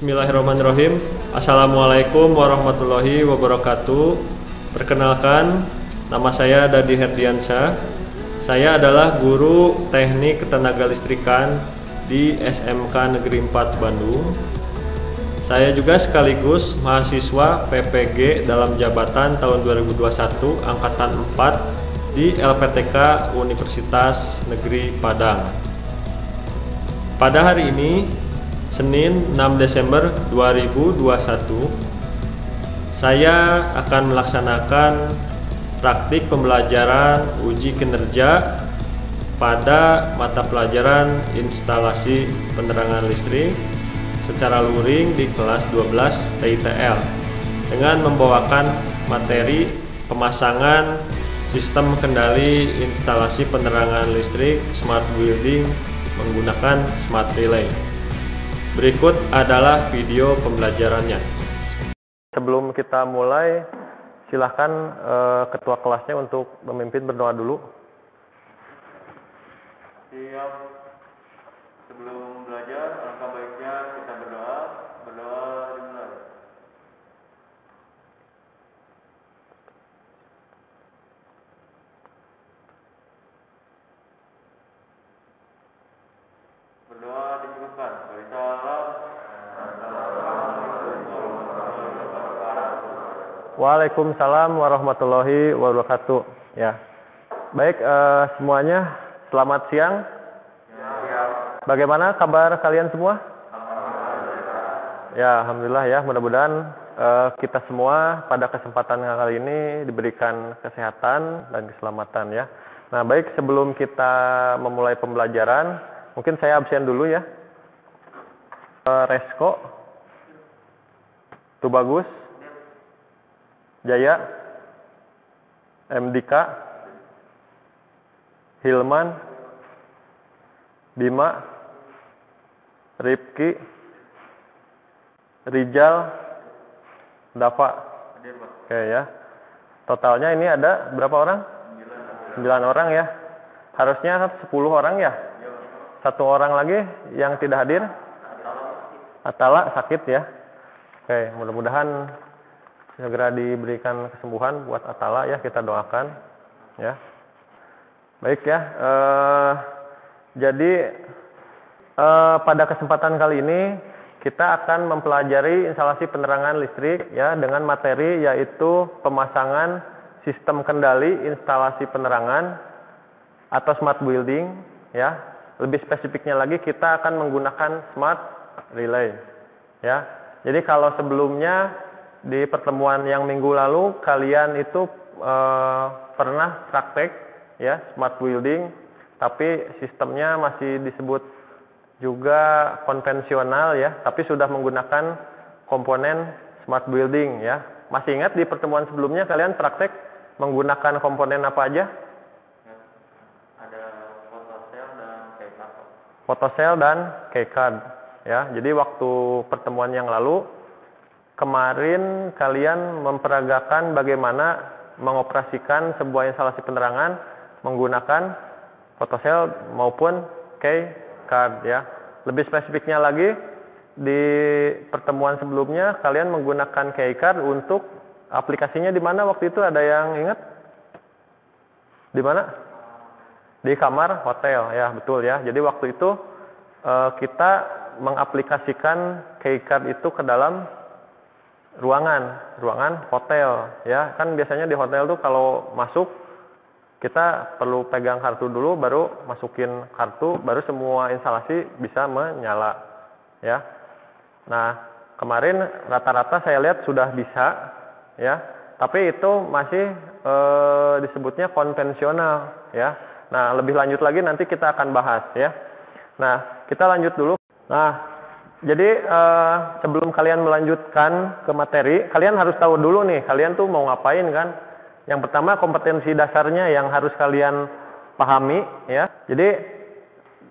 Bismillahirrahmanirrahim. Assalamualaikum warahmatullahi wabarakatuh. Perkenalkan, nama saya Dadi Herdiansyah. Saya adalah guru teknik ketenagalistrikan di SMK Negeri 4 Bandung. Saya juga sekaligus mahasiswa PPG dalam jabatan tahun 2021 Angkatan 4 di LPTK Universitas Negeri Padang. Pada hari ini, Senin 6 Desember 2021, saya akan melaksanakan praktik pembelajaran uji kinerja pada mata pelajaran instalasi penerangan listrik secara luring di kelas 12 TITL dengan membawakan materi pemasangan sistem kendali instalasi penerangan listrik smart building menggunakan smart relay. Berikut adalah video pembelajarannya. Sebelum kita mulai, silahkan ketua kelasnya untuk memimpin berdoa dulu. Siap. Sebelum belajar, alangkah baiknya kita berdoa. Berdoa dimulai. Berdoa dicukupkan. Waalaikumsalam warahmatullahi wabarakatuh. Ya, baik semuanya, selamat siang. Bagaimana kabar kalian semua? Ya, alhamdulillah ya. Mudah-mudahan kita semua pada kesempatan kali ini diberikan kesehatan dan keselamatan ya. Nah, baik sebelum kita memulai pembelajaran, mungkin saya absen dulu ya. Resko, Tubagus, Jaya, MDK, Hilman, Bima, Ripki, Rijal, Dava. Oke ya. Totalnya ini ada berapa orang? 9 orang ya. Harusnya 10 orang ya. 1 orang lagi yang tidak hadir. Atala sakit ya. Oke, mudah-mudahan segera diberikan kesembuhan buat Atala ya, kita doakan ya. Baik ya, jadi pada kesempatan kali ini kita akan mempelajari instalasi penerangan listrik ya dengan materi yaitu pemasangan sistem kendali instalasi penerangan atau smart building ya. Lebih spesifiknya lagi kita akan menggunakan smart relay ya. Jadi kalau sebelumnya di pertemuan yang minggu lalu kalian itu pernah praktek ya smart building, tapi sistemnya masih disebut juga konvensional ya, tapi sudah menggunakan komponen smart building ya. Masih ingat di pertemuan sebelumnya kalian praktek menggunakan komponen apa aja? Ada photocell dan keycard. Photocell dan keycard ya. Jadi waktu pertemuan yang lalu kemarin kalian memperagakan bagaimana mengoperasikan sebuah instalasi penerangan menggunakan photocell maupun keycard ya. Lebih spesifiknya lagi di pertemuan sebelumnya kalian menggunakan keycard untuk aplikasinya di mana waktu itu, ada yang ingat? Di mana? Di kamar hotel ya, betul ya. Jadi waktu itu kita mengaplikasikan keycard itu ke dalam ruangan hotel ya. Kan biasanya di hotel tuh kalau masuk kita perlu pegang kartu dulu, baru masukin kartu, baru semua instalasi bisa menyala ya. Nah, kemarin rata-rata saya lihat sudah bisa ya, tapi itu masih disebutnya konvensional ya. Nah, lebih lanjut lagi nanti kita akan bahas ya. Nah, kita lanjut dulu. Nah, jadi sebelum kalian melanjutkan ke materi, kalian harus tahu dulu nih, kalian tuh mau ngapain kan? Yang pertama kompetensi dasarnya yang harus kalian pahami ya. Jadi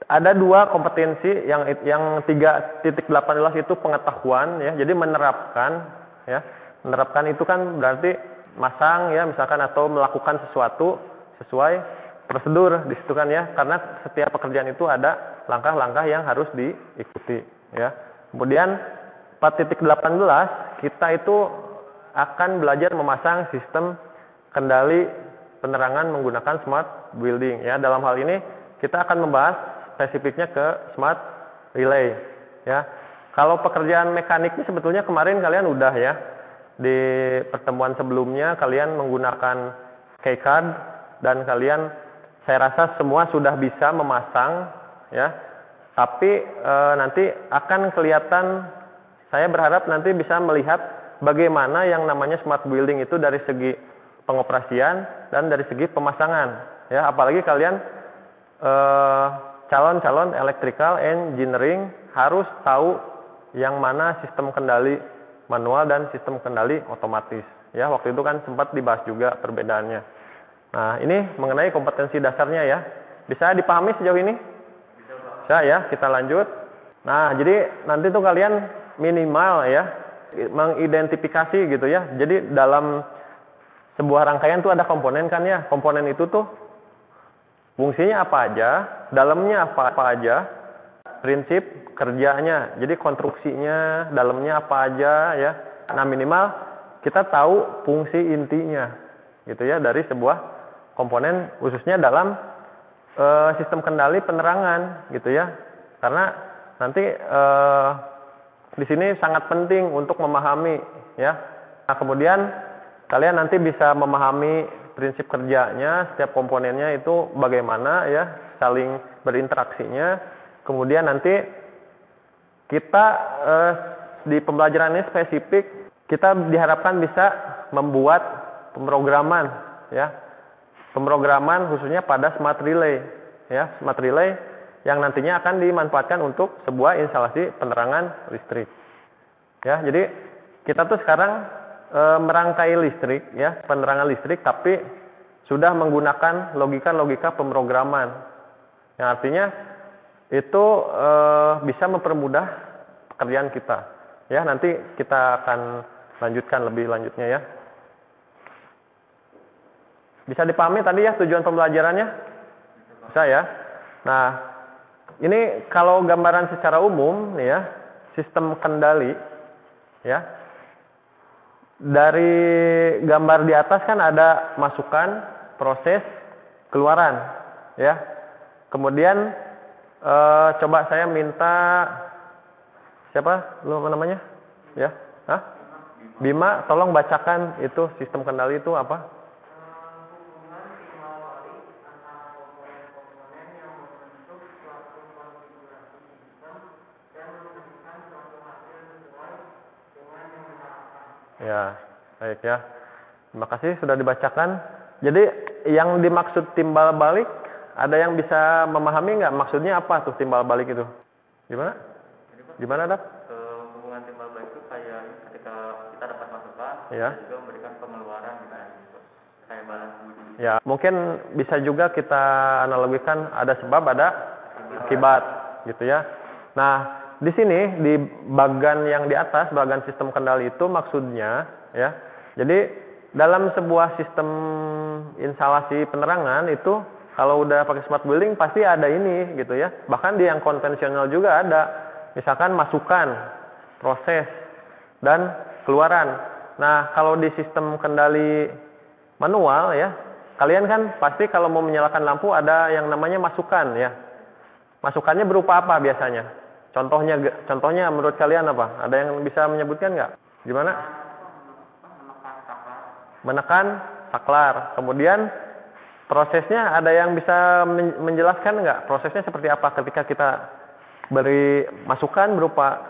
ada 2 kompetensi, yang 3.18 itu pengetahuan ya. Jadi menerapkan ya. Menerapkan itu kan berarti masang ya misalkan, atau melakukan sesuatu sesuai prosedur di situ kan ya. Karena setiap pekerjaan itu ada langkah-langkah yang harus diikuti ya. Kemudian 4.18 kita itu akan belajar memasang sistem kendali penerangan menggunakan smart building ya. Dalam hal ini kita akan membahas spesifiknya ke smart relay ya. Kalau pekerjaan mekaniknya sebetulnya kemarin kalian udah ya. Di pertemuan sebelumnya kalian menggunakan keycard dan kalian saya rasa semua sudah bisa memasang ya. Tapi nanti akan kelihatan, saya berharap nanti bisa melihat bagaimana yang namanya smart building itu dari segi pengoperasian dan dari segi pemasangan ya. Apalagi kalian calon-calon electrical engineering harus tahu yang mana sistem kendali manual dan sistem kendali otomatis ya. Waktu itu kan sempat dibahas juga perbedaannya. Nah, ini mengenai kompetensi dasarnya ya. Bisa dipahami sejauh ini? Bisa ya, kita lanjut. Nah, jadi nanti tuh kalian minimal ya mengidentifikasi gitu ya. Jadi dalam sebuah rangkaian tuh ada komponen kan ya. Komponen itu tuh fungsinya apa aja, dalamnya apa aja, prinsip kerjanya, jadi konstruksinya, dalamnya apa aja ya. Nah, minimal kita tahu fungsi intinya gitu ya dari sebuah komponen, khususnya dalam sistem kendali penerangan gitu ya. Karena nanti di sini sangat penting untuk memahami ya. Nah, kemudian kalian nanti bisa memahami prinsip kerjanya, setiap komponennya itu bagaimana ya saling berinteraksinya. Kemudian nanti kita di pembelajaran ini spesifik, kita diharapkan bisa membuat pemrograman ya. Pemrograman khususnya pada smart relay ya, smart relay yang nantinya akan dimanfaatkan untuk sebuah instalasi penerangan listrik. Ya, jadi kita tuh sekarang merangkai listrik ya, penerangan listrik, tapi sudah menggunakan logika-logika pemrograman. Yang artinya itu bisa mempermudah pekerjaan kita. Ya, nanti kita akan lanjutkan lebih lanjutnya ya. Bisa dipahami tadi ya tujuan pembelajarannya? Bisa ya. Nah, ini kalau gambaran secara umum nih ya, sistem kendali ya. Dari gambar di atas kan ada masukan, proses, keluaran ya. Kemudian coba saya minta siapa? Lu apa namanya? Ya? Hah? Bima, tolong bacakan itu sistem kendali itu apa? Ya, baik ya. Terima kasih sudah dibacakan. Jadi yang dimaksud timbal balik, ada yang bisa memahami nggak maksudnya apa tuh timbal balik itu? Gimana? Gimana, Dap? Hubungan timbal balik itu kayak ketika kita dapat masukan, Ya. kita juga memberikan pengeluaran gitu. Kayak balas budi. Ya, mungkin bisa juga kita analogikan ada sebab ada akibat gitu ya. Nah, di sini di bagian yang di atas, bagian sistem kendali itu maksudnya ya. Jadi dalam sebuah sistem instalasi penerangan itu kalau udah pakai smart building pasti ada ini gitu ya. Bahkan di yang konvensional juga ada. Misalkan masukan, proses, dan keluaran. Nah, kalau di sistem kendali manual ya, kalian kan pasti kalau mau menyalakan lampu ada yang namanya masukan ya. Masukannya berupa apa biasanya? Contohnya menurut kalian apa? Ada yang bisa menyebutkan nggak? Gimana? Menekan saklar. Kemudian prosesnya ada yang bisa menjelaskan nggak? Prosesnya seperti apa ketika kita beri masukan berupa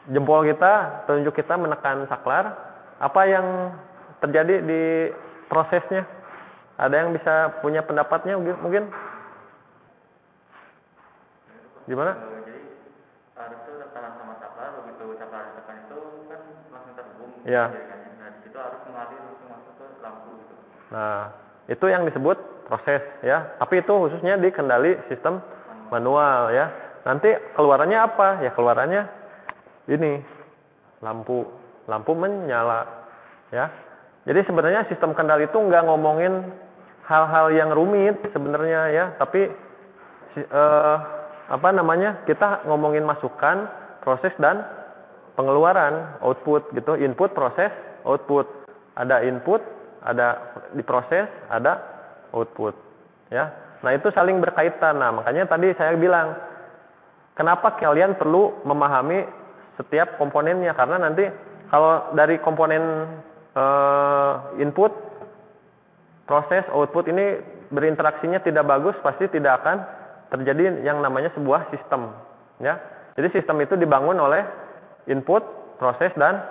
jempol kita, telunjuk kita menekan saklar? Apa yang terjadi di prosesnya? Ada yang bisa punya pendapatnya mungkin? Gimana? Jadi harus itu tekanan sama saklar, begitu saklar ditekan itu kan langsung terhubung. Ya. Nah, di situ harus mengalir langsung masuk ke lampu gitu. Nah, itu yang disebut proses ya. Tapi itu khususnya di kendali sistem manual ya. Nanti keluarannya apa? Ya keluarannya ini lampu menyala ya. Jadi sebenarnya sistem kendali itu nggak ngomongin hal-hal yang rumit sebenarnya ya, tapi kita ngomongin masukan, proses dan pengeluaran, output gitu, input, proses, output. Ada input, ada diproses, ada output, ya. Nah, itu saling berkaitan. Nah, makanya tadi saya bilang, kenapa kalian perlu memahami setiap komponennya, karena nanti kalau dari komponen input, proses, output ini berinteraksinya tidak bagus, pasti tidak akan terjadi yang namanya sebuah sistem, ya. Jadi sistem itu dibangun oleh input, proses, dan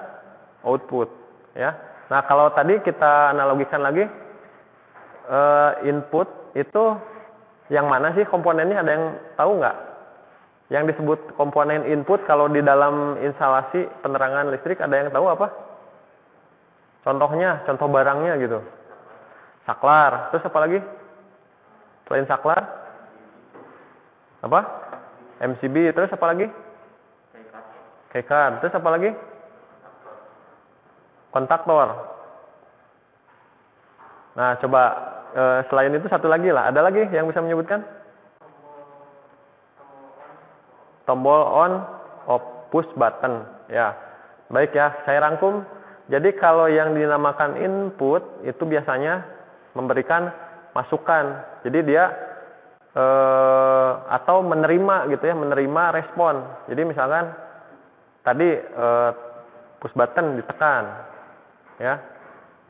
output, ya. Nah, kalau tadi kita analogikan lagi, input itu yang mana sih komponennya, ada yang tahu nggak? Yang disebut komponen input kalau di dalam instalasi penerangan listrik, ada yang tahu apa? Contohnya, contoh barangnya gitu. Saklar, terus apa lagi? Selain saklar? Apa? MCB, terus apa lagi? Keycard, terus apa lagi? Kontaktor. Nah, coba selain itu satu lagi lah. Ada lagi yang bisa menyebutkan? Tombol on, off, push button. Ya, baik ya. Saya rangkum. Jadi kalau yang dinamakan input itu biasanya memberikan masukan. Jadi dia atau menerima gitu ya, menerima respon. Jadi misalkan tadi push button ditekan. Ya,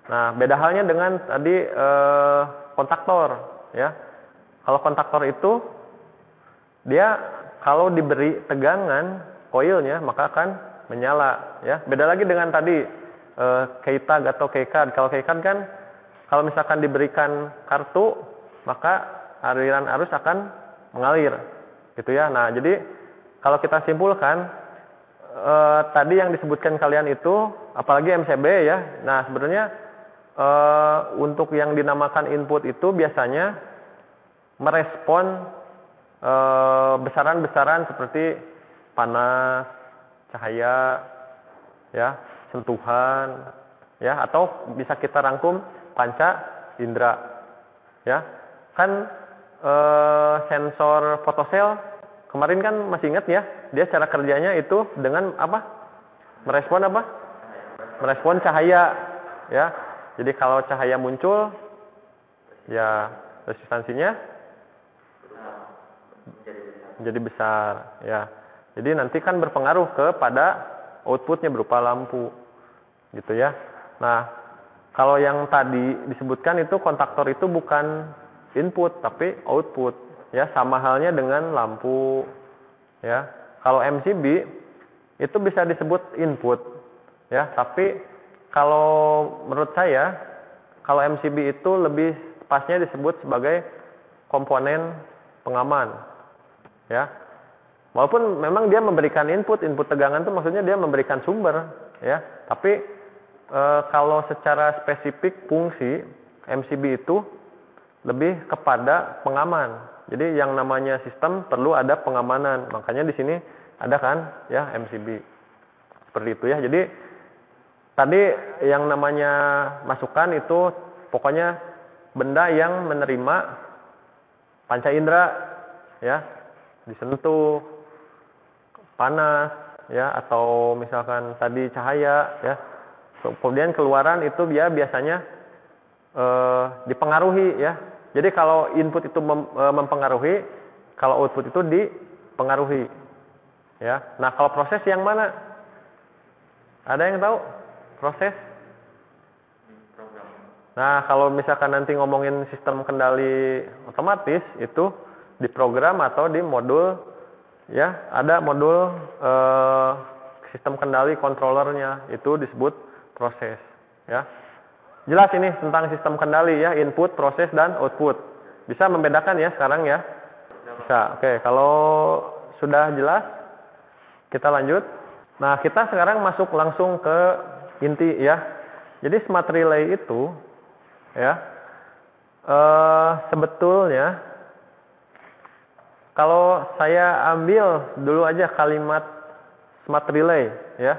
nah beda halnya dengan tadi kontaktor, ya. Kalau kontaktor itu dia kalau diberi tegangan koilnya maka akan menyala, ya. Beda lagi dengan tadi keytag atau keycard. Kalau keycard kan kalau misalkan diberikan kartu maka aliran arus akan mengalir, gitu ya. Nah jadi kalau kita simpulkan tadi yang disebutkan kalian itu, apalagi MCB ya. Nah sebenarnya untuk yang dinamakan input itu biasanya merespon besaran-besaran seperti panas, cahaya, ya, sentuhan, ya, atau bisa kita rangkum panca indera, ya. Kan sensor fotosel kemarin kan masih ingat ya, dia cara kerjanya itu dengan apa? Merespon apa? Merespon cahaya, ya. Jadi kalau cahaya muncul, ya resistansinya menjadi besar, ya. Jadi nanti kan berpengaruh kepada outputnya berupa lampu, gitu ya. Nah, kalau yang tadi disebutkan itu kontaktor itu bukan input tapi output, ya, sama halnya dengan lampu, ya. Kalau MCB itu bisa disebut input, ya, tapi kalau menurut saya kalau MCB itu lebih pasnya disebut sebagai komponen pengaman, ya. Walaupun memang dia memberikan input tegangan itu maksudnya dia memberikan sumber, ya, tapi kalau secara spesifik fungsi MCB itu lebih kepada pengaman. Jadi yang namanya sistem perlu ada pengamanan. Makanya di sini ada kan ya MCB. Seperti itu ya. Jadi tadi yang namanya masukan itu pokoknya benda yang menerima panca indera, ya, disentuh, panas, ya, atau misalkan tadi cahaya, ya. Kemudian keluaran itu dia biasanya dipengaruhi, ya. Jadi kalau input itu mempengaruhi, kalau output itu dipengaruhi, ya. Nah, kalau proses yang mana? Ada yang tahu? Proses? Nah, kalau misalkan nanti ngomongin sistem kendali otomatis itu di program atau di modul, ya, ada modul sistem kendali controllernya itu disebut proses, ya. Jelas ini tentang sistem kendali ya, input, proses, dan output. Bisa membedakan ya sekarang ya? Bisa. Oke, kalau sudah jelas, kita lanjut. Nah, kita sekarang masuk langsung ke inti ya. Jadi smart relay itu ya, sebetulnya kalau saya ambil dulu aja kalimat smart relay ya.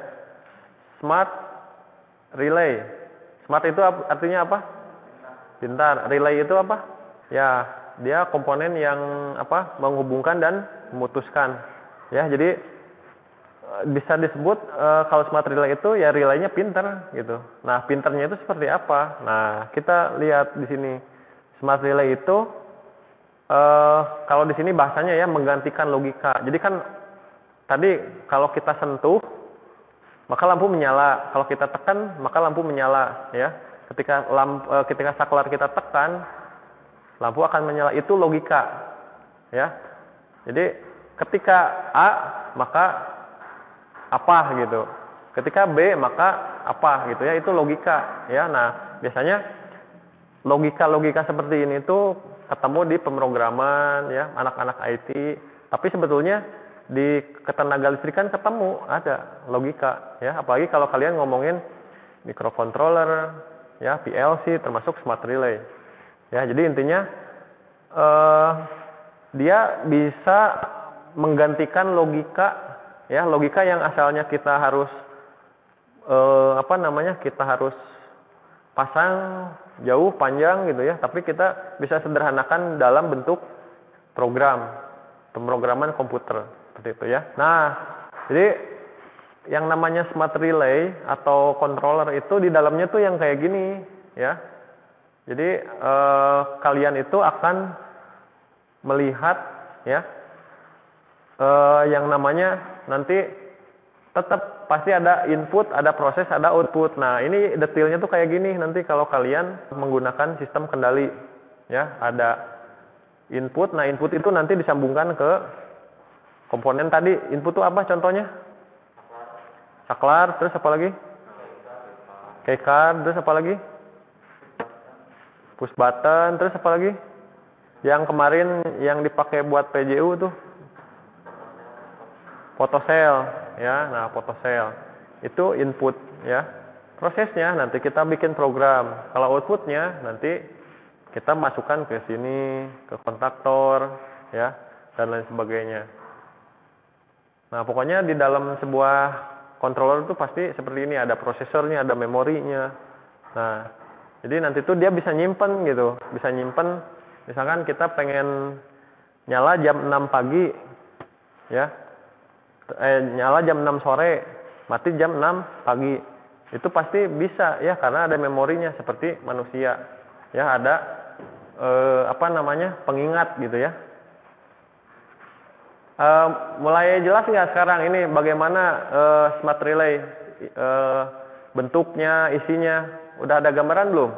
Smart relay. Smart itu artinya apa? Pintar. Relay itu apa? Ya, dia komponen yang apa? Menghubungkan dan memutuskan. Ya, jadi bisa disebut kalau smart relay itu ya relaynya pinter gitu. Nah, pinternya itu seperti apa? Nah, kita lihat di sini. Smart relay itu kalau di sini bahasanya ya menggantikan logika. Jadi kan tadi kalau kita sentuh maka lampu menyala. Kalau kita tekan maka lampu menyala ya. Ketika saklar kita tekan, lampu akan menyala. Itu logika. Ya. Jadi ketika A maka apa gitu. Ketika B maka apa gitu ya. Itu logika ya. Nah, biasanya logika-logika seperti ini tuh ketemu di pemrograman ya, anak-anak IT. Tapi sebetulnya di ketenaga listrikan ketemu ada logika ya. Apalagi kalau kalian ngomongin microcontroller ya, PLC termasuk smart relay. Ya, jadi intinya dia bisa menggantikan logika ya, logika yang asalnya kita harus kita harus pasang jauh panjang gitu ya, tapi kita bisa sederhanakan dalam bentuk program, pemrograman komputer seperti itu ya. Nah, jadi yang namanya smart relay atau controller itu di dalamnya tuh yang kayak gini ya. Jadi kalian itu akan melihat ya yang namanya nanti tetap pasti ada input, ada proses, ada output. Nah, ini detailnya tuh kayak gini nanti kalau kalian menggunakan sistem kendali. Ya, ada input. Nah, input itu nanti disambungkan ke komponen tadi. Input itu apa contohnya? Saklar, terus apa lagi? Keycard, terus apa lagi? Push button, terus apa lagi? Yang kemarin yang dipakai buat PJU tuh photocell ya. Nah, photocell itu input ya. Prosesnya nanti kita bikin program. Kalau outputnya nanti kita masukkan ke sini, ke kontaktor ya, dan lain sebagainya. Nah, pokoknya di dalam sebuah controller itu pasti seperti ini, ada prosesornya, ada memorinya. Nah, jadi nanti tuh dia bisa nyimpen gitu, bisa nyimpen. Misalkan kita pengen nyala jam 6 pagi ya, nyala jam 6 sore, mati jam 6 pagi. Itu pasti bisa ya, karena ada memorinya seperti manusia. Ya, ada pengingat gitu ya. Mulai jelas nggak sekarang ini bagaimana smart relay bentuknya, isinya? Udah ada gambaran belum?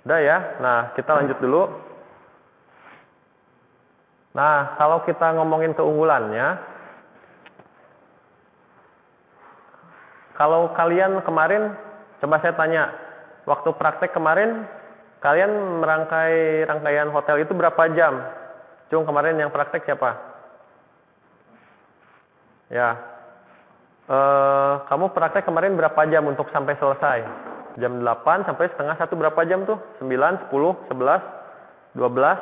Udah ya. Nah, kita lanjut dulu. Nah, kalau kita ngomongin keunggulannya, kalau kalian kemarin, coba saya tanya, waktu praktek kemarin, kalian merangkai rangkaian hotel itu berapa jam? Cung, kemarin yang praktek siapa? Ya, kamu praktek kemarin berapa jam untuk sampai selesai? Jam 8 sampai setengah 1 berapa jam tuh? 9, 10, 11, 12,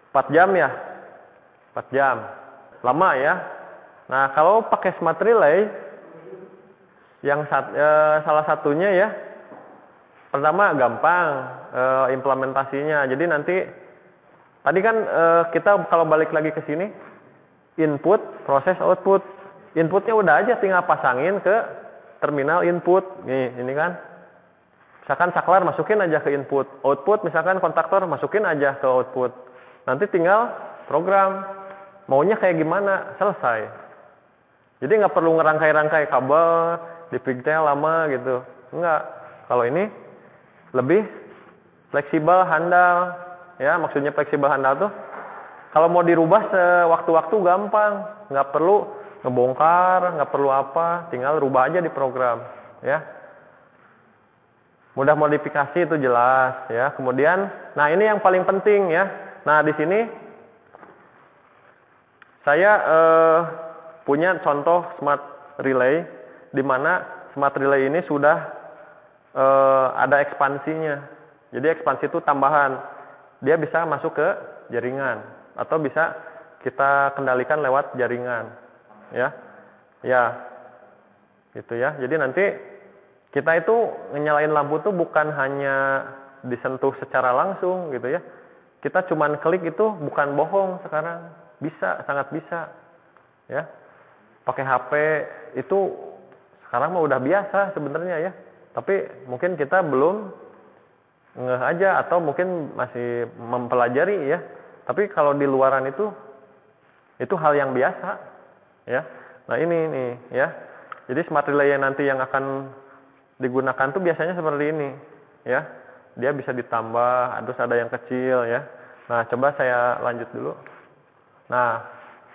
4 jam ya? 4 jam. Lama ya? Nah, kalau pakai smart relay, yang salah satunya ya, pertama gampang implementasinya. Jadi nanti, tadi kan kita kalau balik lagi ke sini, input, proses, output. Inputnya udah aja tinggal pasangin ke terminal input. Nih, ini kan. Misalkan saklar masukin aja ke input. Output misalkan kontaktor masukin aja ke output. Nanti tinggal program. Maunya kayak gimana? Selesai. Jadi nggak perlu ngerangkai-rangkai kabel, dipigtail lama gitu. Enggak. Kalau ini lebih fleksibel, handal. Ya, maksudnya fleksibel handal tuh kalau mau dirubah sewaktu-waktu gampang, nggak perlu ngebongkar, nggak perlu apa, tinggal rubah aja di program, ya. Mudah modifikasi itu jelas, ya. Kemudian, nah ini yang paling penting ya. Nah di sini saya punya contoh smart relay, di mana smart relay ini sudah ada ekspansinya. Jadi ekspansi itu tambahan, dia bisa masuk ke jaringan atau bisa kita kendalikan lewat jaringan, ya, gitu ya. Jadi nanti kita itu nyalain lampu tuh bukan hanya disentuh secara langsung, gitu ya. Kita cuman klik itu bukan bohong sekarang, bisa, sangat bisa, ya. pakai HP itu sekarang mah udah biasa sebenarnya ya. Tapi mungkin kita belum ngeh aja atau mungkin masih mempelajari ya. Tapi kalau di luaran itu hal yang biasa ya. Nah ini nih ya. Jadi smart relay yang nanti yang akan digunakan tuh biasanya seperti ini ya. Dia bisa ditambah, terus ada yang kecil ya. Nah coba saya lanjut dulu. Nah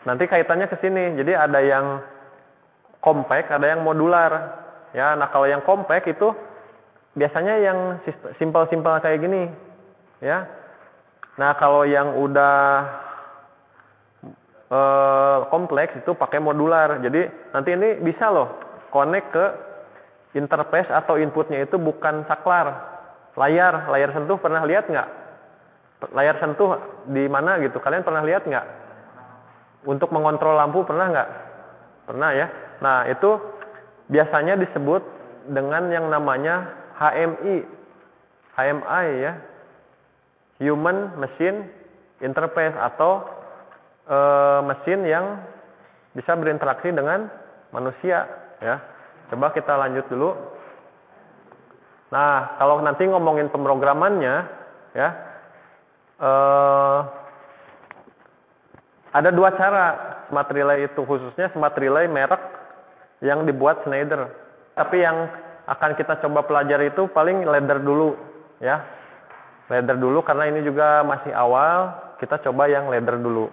nanti kaitannya ke sini. Jadi ada yang compact, ada yang modular ya. Nah kalau yang compact itu biasanya yang simpel-simpel kayak gini ya. Nah kalau yang udah kompleks itu pakai modular. Jadi nanti ini bisa loh connect ke interface atau inputnya itu bukan saklar, layar sentuh. Pernah lihat nggak? Layar sentuh di mana gitu? Kalian pernah lihat nggak? Untuk mengontrol lampu pernah nggak? Pernah ya. Nah itu biasanya disebut dengan yang namanya HMI ya, Human Machine Interface, atau mesin yang bisa berinteraksi dengan manusia ya. Coba kita lanjut dulu. Nah kalau nanti ngomongin pemrogramannya ya, ada dua cara smart relay itu, khususnya smart relay merek yang dibuat Schneider. Tapi yang akan kita coba pelajari itu paling ladder dulu ya. Ladder dulu karena ini juga masih awal, kita coba yang ladder dulu.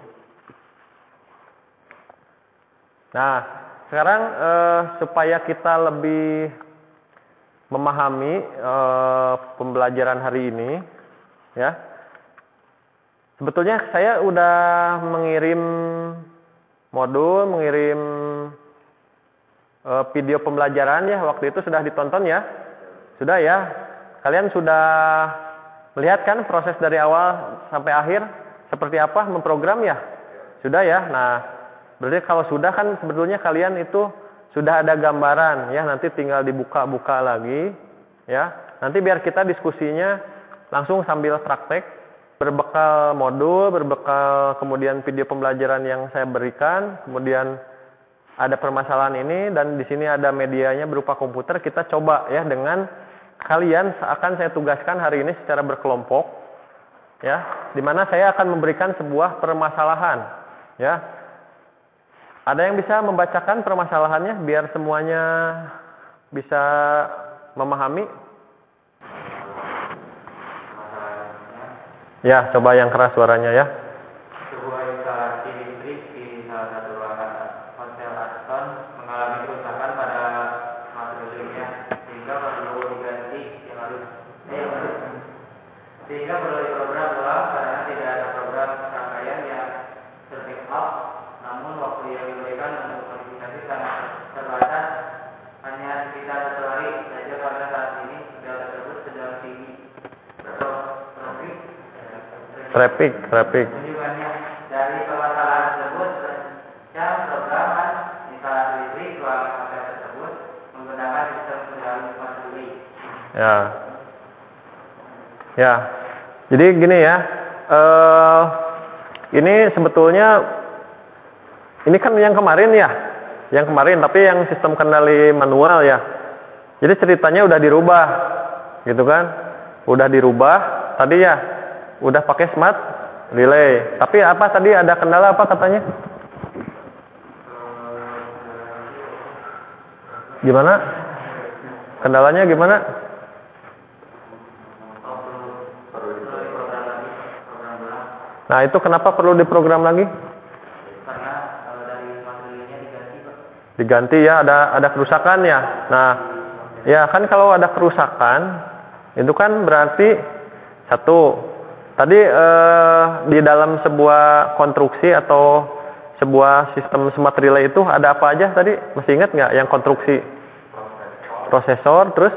Nah sekarang supaya kita lebih memahami pembelajaran hari ini ya. Sebetulnya saya udah mengirim modul, mengirim video pembelajaran ya, waktu itu sudah ditonton ya? Sudah ya? Kalian sudah melihat kan proses dari awal sampai akhir seperti apa memprogram ya? Sudah ya? Nah, berarti kalau sudah kan sebetulnya kalian itu sudah ada gambaran ya, nanti tinggal dibuka-buka lagi ya. Nanti biar kita diskusinya langsung sambil praktek, berbekal modul, berbekal kemudian video pembelajaran yang saya berikan, kemudian ada permasalahan ini, dan di sini ada medianya berupa komputer. Kita coba ya dengan kalian. Akan saya tugaskan hari ini secara berkelompok ya, dimana saya akan memberikan sebuah permasalahan ya. Ada yang bisa membacakan permasalahannya biar semuanya bisa memahami ya. Coba yang keras suaranya ya. Sebuah instalasi listrik di salah satu ruangan Hotel Aston mengalami kerusakan pada materialnya sehingga perlu diganti sehingga perlu diprogram ulang karena tidak ada program rangkaian yang terbackup. Namun waktu yang diberikan untuk modifikasi sangat terbatas, hanya sekitar 1 hari saja karena saat ini bel tersebut sedang tinggi Traffic. Tujuannya dari permasalahan tersebut, yang programan instalasi listrik ruangan hotel tersebut menggunakan sistem kendali smart relay. Ya. Jadi gini ya. Ini sebetulnya ini kan yang kemarin ya. Yang kemarin, tapi yang sistem kendali manual ya. Jadi ceritanya udah dirubah. Gitu kan? Udah dirubah tadi ya. Udah pakai smart relay. Tapi apa tadi, ada kendala apa katanya? Gimana? Kendalanya gimana? Nah itu kenapa perlu diprogram lagi? Karena dari smart relay-nya Diganti ya, ada kerusakan ya. Nah ya kan kalau ada kerusakan itu kan berarti satu, tadi di dalam sebuah konstruksi atau sebuah sistem smart relay itu ada apa aja tadi? Masih ingat nggak yang konstruksi? Prosesor, terus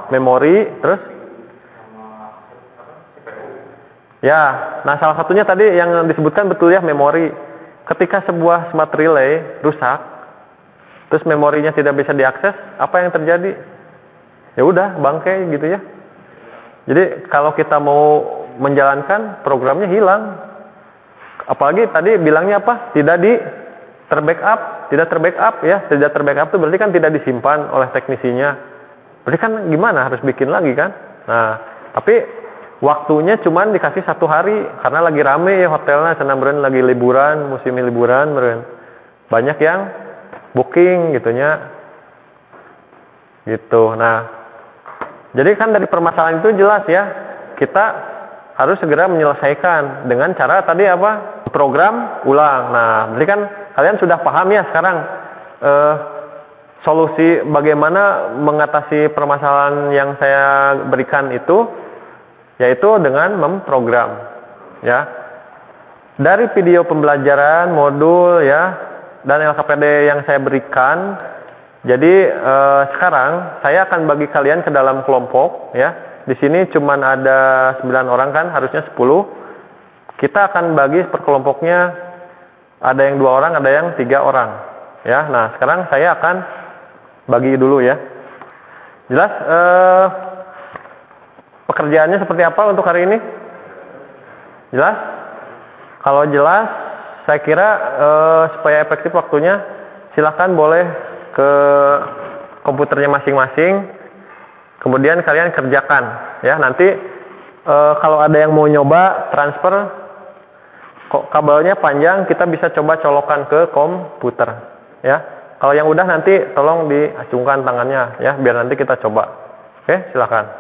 memori, terus ya. Nah salah satunya tadi yang disebutkan betul ya, memori. Ketika sebuah smart relay rusak, terus memorinya tidak bisa diakses, apa yang terjadi? Ya udah bangkai gitu ya. Jadi kalau kita mau menjalankan programnya hilang. Apalagi tadi bilangnya apa? Tidak di terbackup Tidak terbackup ya. Tidak terbackup itu berarti kan tidak disimpan oleh teknisinya. Berarti kan gimana? Harus bikin lagi kan? Nah, tapi waktunya cuman dikasih 1 hari karena lagi rame ya hotelnya, karena meren lagi liburan, musim liburan meren. Banyak yang booking gitunya. Gitu. Nah, jadi kan dari permasalahan itu jelas ya, kita harus segera menyelesaikan dengan cara tadi apa? Program ulang. Nah, berarti kan kalian sudah paham ya sekarang solusi bagaimana mengatasi permasalahan yang saya berikan itu, yaitu dengan memprogram. Ya, dari video pembelajaran modul ya dan LKPD yang saya berikan. Jadi sekarang saya akan bagi kalian ke dalam kelompok ya. Di sini cuman ada 9 orang kan, harusnya 10. Kita akan bagi per kelompoknya, ada yang 2 orang, ada yang 3 orang. Ya, nah sekarang saya akan bagi dulu ya. Jelas pekerjaannya seperti apa untuk hari ini? Jelas? Kalau jelas, saya kira supaya efektif waktunya, silakan boleh ke komputernya masing-masing, kemudian kalian kerjakan ya. Nanti kalau ada yang mau nyoba transfer kok kabelnya panjang, kita bisa coba colokan ke komputer ya. Kalau yang udah nanti tolong diacungkan tangannya ya, biar nanti kita coba. Oke, silakan.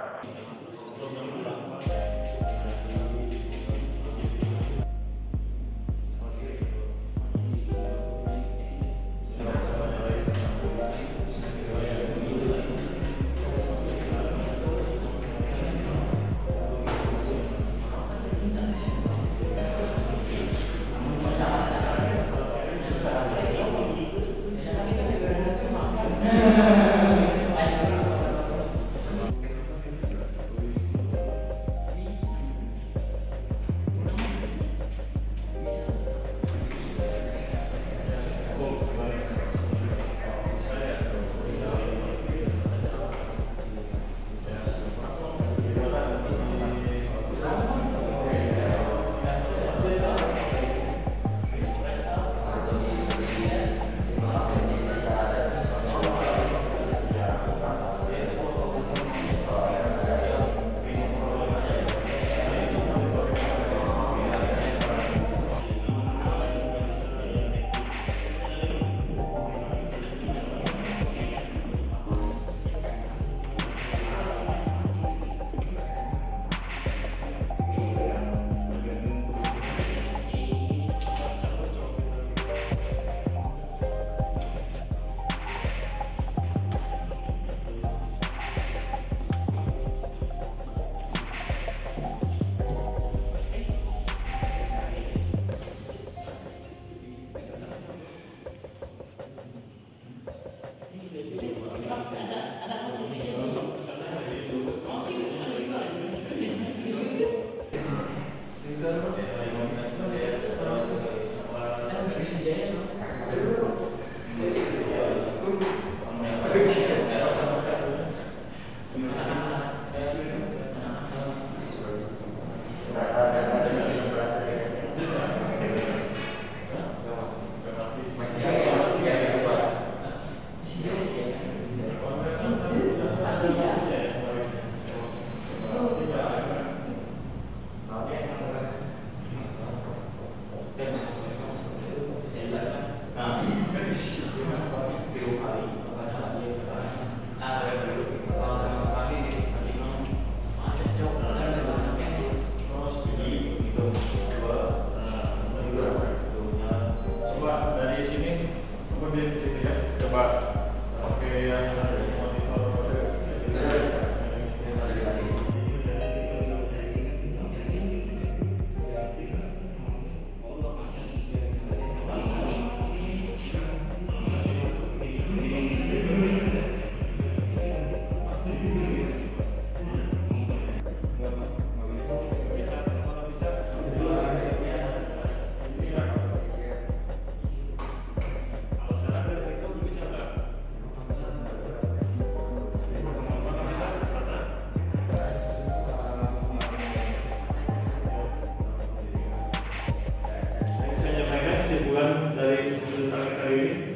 Kesimpulan dari keputusan hari ini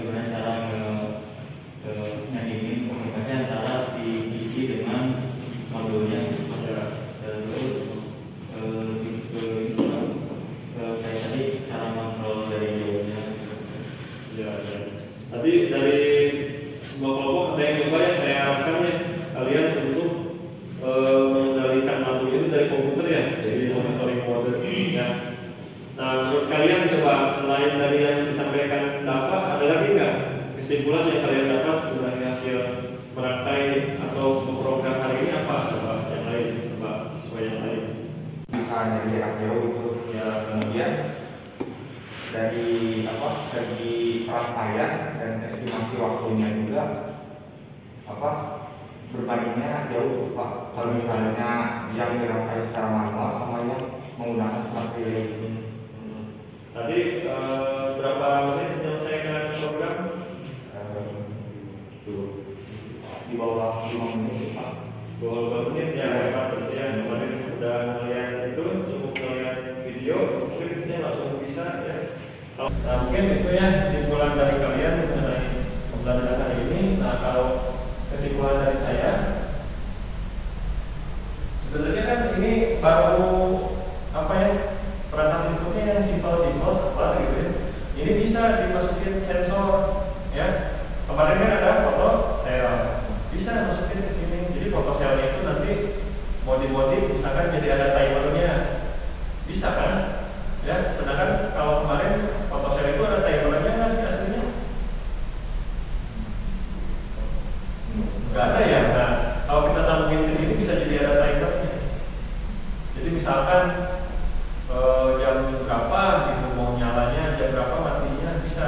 bagaimana cara nyambungin komunikasi antara si PC dengan modulnya. Terus lebih ke kayak tadi cara kontrol dari jauhnya. Ya. Tadi dari sebuah kelompok ada yang coba yang saya harapkan ya kalian untuk mengendalikan lampu itu dari komputer ya, jadi monitoring mode ya. Nah, menurut kalian coba selain dari yang disampaikan Bapak, ada lagi nggak kesimpulan yang kalian dapat dari hasil merangkai atau program hari ini apa? Coba yang lain, coba sesuai yang lain. Dari jarak jauh itu ya, kemudian dari segi rangkaian dan estimasi waktunya juga berbandingnya jauh Pak. Kalau misalnya yang dirangkai secara manual sama yang menggunakan smart relay ini. Tadi berapa menit menyelesaikan program? Di bawah 5 menit Pak. 2 menit ya, Pak. Ya, kemarin udah melihat itu, cukup melihat video, mungkin kita langsung bisa ya. Nah, mungkin itu ya kesimpulan dari kalian mengenai pembelajaran hari ini. Nah, kalau kesimpulan dari saya, sebenarnya kan ini baru peralatan inputnya yang simpel-simpel setelah gitu ya. Ini bisa dimasukin sensor ya. Kemarin kan ada foto sel, bisa masukin ke sini. Jadi foto selnya itu nanti mau dimodif, misalkan jadi ada timernya, bisa kan? Ya, sedangkan kalau kemarin foto sel itu ada timernya nggak sih aslinya? Nggak ada ya. Nah, kalau kita sambungin ke sini bisa jadi ada timernya. Jadi misalkan jam berapa gitu mau nyalanya, jam berapa matinya, bisa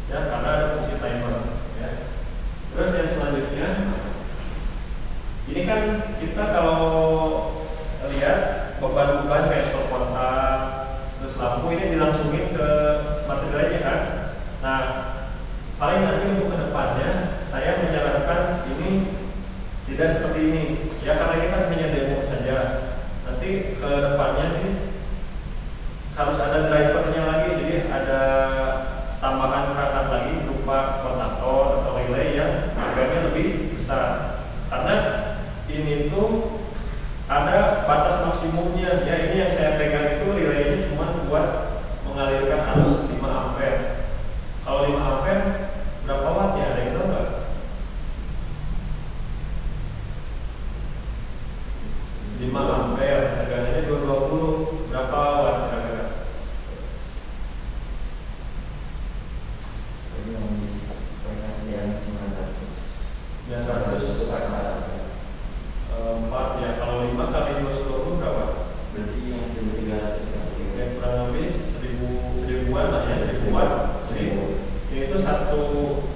ya, karena ada fungsi timer ya. Terus yang selanjutnya, ini kan kita kalau lihat beban-beban kayak stop kontak, terus lampu ini dilangsungin ke smart relay-nya kan. Nah, paling nanti untuk kedepannya saya menyarankan ini tidak seperti ini ya, karena ini kan hanya demo saja. Nanti ke depannya sih harus ada drivernya lagi, jadi ada tambahan perangkat lagi berupa kontaktor atau relay yang harganya lebih besar, karena ini tuh ada batas maksimumnya ya. Ini yang saya pegang itu relaynya cuma buat mengalirkan arus 5 ampere. Kalau 5 ampere berapa watt ya, ada yang tahu nggak? 5 ampere harganya 220, berapa watt kira-kira? Yang 900 4 ya. Kalau 5 kali 220 berapa? berarti yang 1300 Ya, kurang lebih 1000-an lah ya, 1000 watt. Jadi itu satu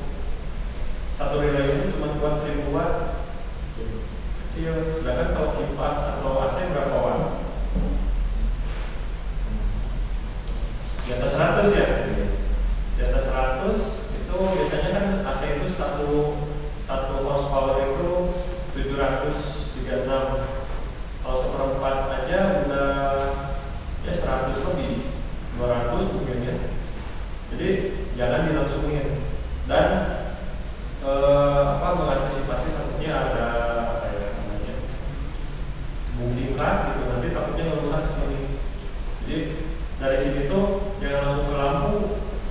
relay itu cuma buat 1000 watt, kecil. Sedangkan kalau kipas atau AC berapa watt? Di atas 100 ya. Di atas 100 itu biasanya kan AC itu satu horsepower itu 736. Kalau seperempat aja udah ya 100 lebih, 200 mungkin ya. Jadi jangan dilangsungin. Dan mengantisipasi takutnya ada bung singkat gitu, nanti takutnya ngerusak sini. Jadi dari sini tuh jangan langsung ke lampu,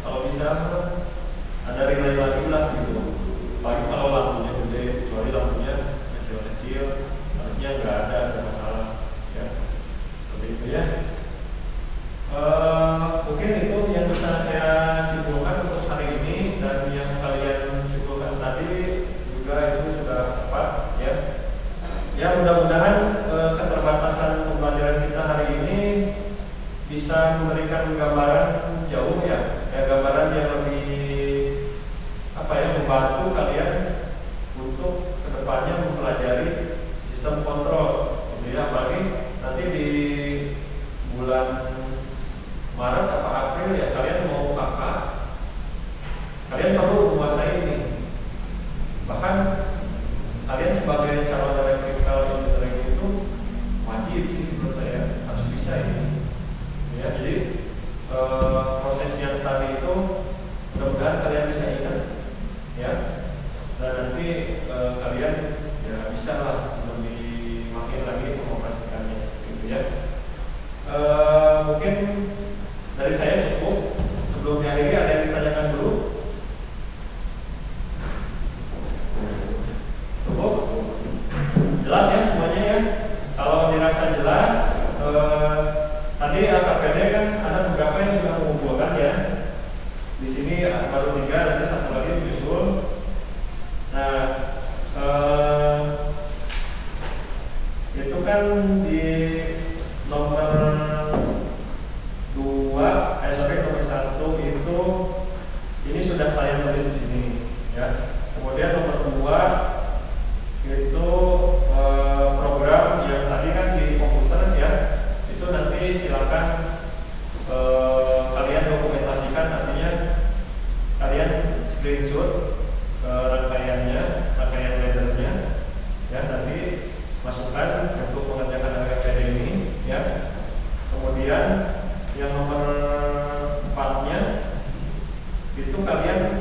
kalau bisa ada relay lagi lah gitu. Apalagi kalau lampunya gede, kecuali lampunya kecil-kecil, harusnya nggak ada masalah ya. Seperti itu ya. Mungkin itu yang bisa saya simpulkan untuk hari ini, dan yang kalian simpulkan tadi juga itu sudah tepat ya. Ya, mudah-mudahan keterbatasan pembelajaran kita hari ini bisa memberikan gambaran jauh ya, gambaran yang lebih membantu kalian untuk kedepannya mempelajari sistem kontrol. Jadi apalagi nanti di bulan Maret atau April ya, kalian mau kakak, kalian perlu menguasai ini. Bahkan kalian sebagai calon electrical engineering itu wajib sih menurut saya harus bisa ini. Ya, jadi proses yang tadi itu mudah-mudahan kalian bisa screenshot rangkaiannya, rangkaian laddernya, ya nanti masukkan untuk mengerjakan RFID ini, ya. Kemudian yang nomor 4-nya itu kalian